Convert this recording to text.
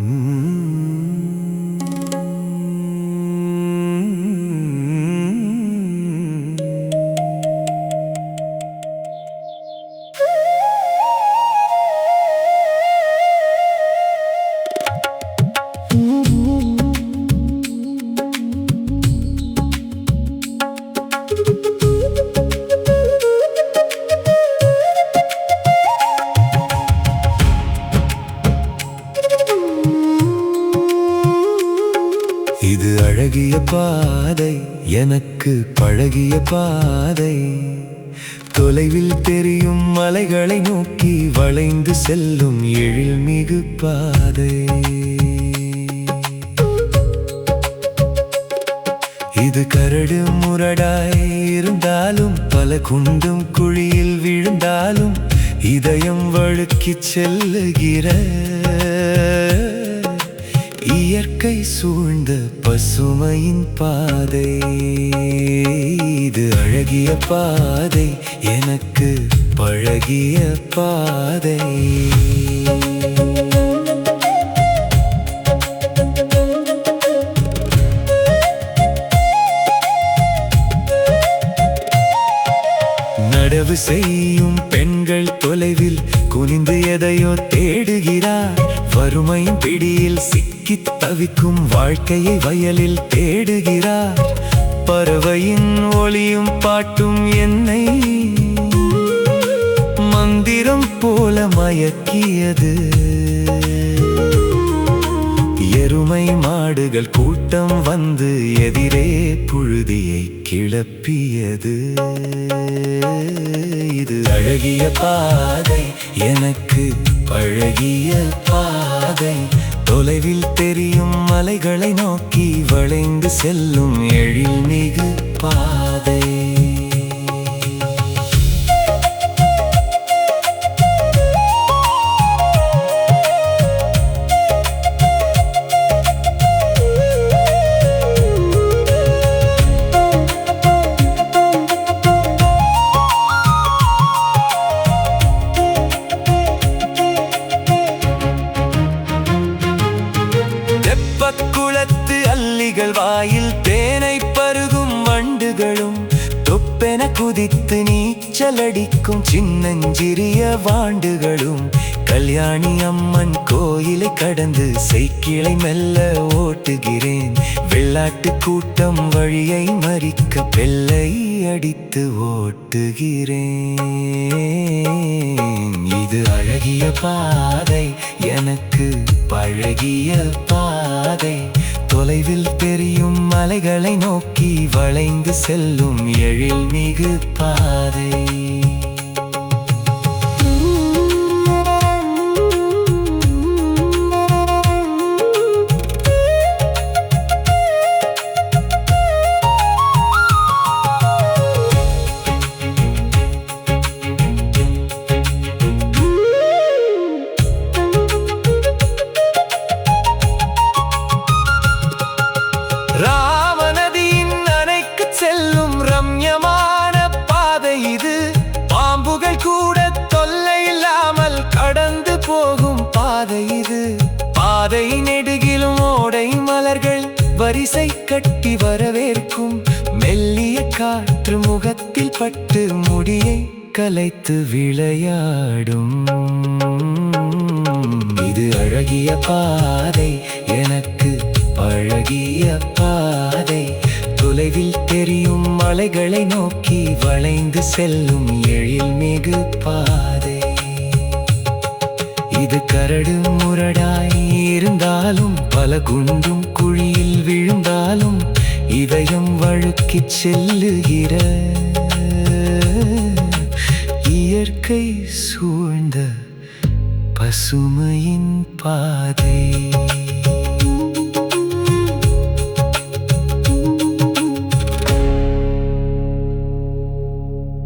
இது அழகிய பாதை, எனக்கு பழகிய பாதை. தொலைவில் தெரியும் மலைகளை நோக்கி வளைந்து செல்லும் எழில்மிகு பாதை. இது கரடு முரடாய் இருந்தாலும், பல குண்டும் குழியில் விழுந்தாலும், இதயம் வழுக்கிச் செல்லுகிற இயற்கை சூழ்ந்த பசுமையின் பாதை. இது அழகிய பாதை, எனக்கு பழகிய பாதை. நடவு செய்யும் பெண்கள் தொலைவில் குனிந்து எதையோ தேடுகிறார். வறுமையின் பிடியில் சிக்கித் தவிக்கும் வாழ்க்கையை வயலில் தேடுகிறார். பறவையின் ஒளியும் பாட்டும் என்னை மந்திரம் போல மயக்கியது. எருமை மாடுகள் கூட்டம் வந்து எதிரே புழுதியை கிளப்பியது. இது அழகிய பாதை, எனக்கு பழகிய பாதை. தொலைவில் தெரியும் மலைகளை நோக்கி வளைந்து செல்லும் எழில்மிகு பாதை. குளத்து அல்லிகள் வாயில் தேனை பருகும் வண்டுகளும், தொப்பென குதித்து நீச்சலடிக்கும் சின்னஞ்சிறிய வாண்டுகளும், கல்யாணி அம்மன் கோயிலை கடந்து சைக்கிளை மெல்ல ஓட்டுகிறேன். வெள்ளாட்டு கூட்டம் வழியை மறிக்க பெல்லை அடித்து ஓட்டுகிறேன். இது அழகிய பாதை, எனக்கு பழகிய பாதை. தொலைவில் தெரியும் மலைகளை நோக்கி வளைந்து செல்லும் எழில்மிகு பாதை. ராமநதியின் அணைக்கு செல்லும் ரம்யமான பாதை இது. பாம்புகள் கூட தொல்லை இல்லாமல் கடந்து போகும் பாதை இது. பாதை நெடுகிலும் ஓடை மலர்கள் வரிசை கட்டி வரவேற்கும். மெல்லிய காற்று முகத்தில் பட்டு முடியை கலைத்து விளையாடும். இது அழகிய பாதை, எனக்கு பழகிய பாதை. தொலைவில் தெரியும் மலைகளை நோக்கி வளைந்து செல்லும் எழில்மிகு பாதை. இது கரடு முரடாய் இருந்தாலும், பல குண்டும் குழியில் விழுந்தாலும், இதயம் வழுக்கிச் செல்லுகிற இயற்கை சூழ்ந்த பசுமையின் பாதை.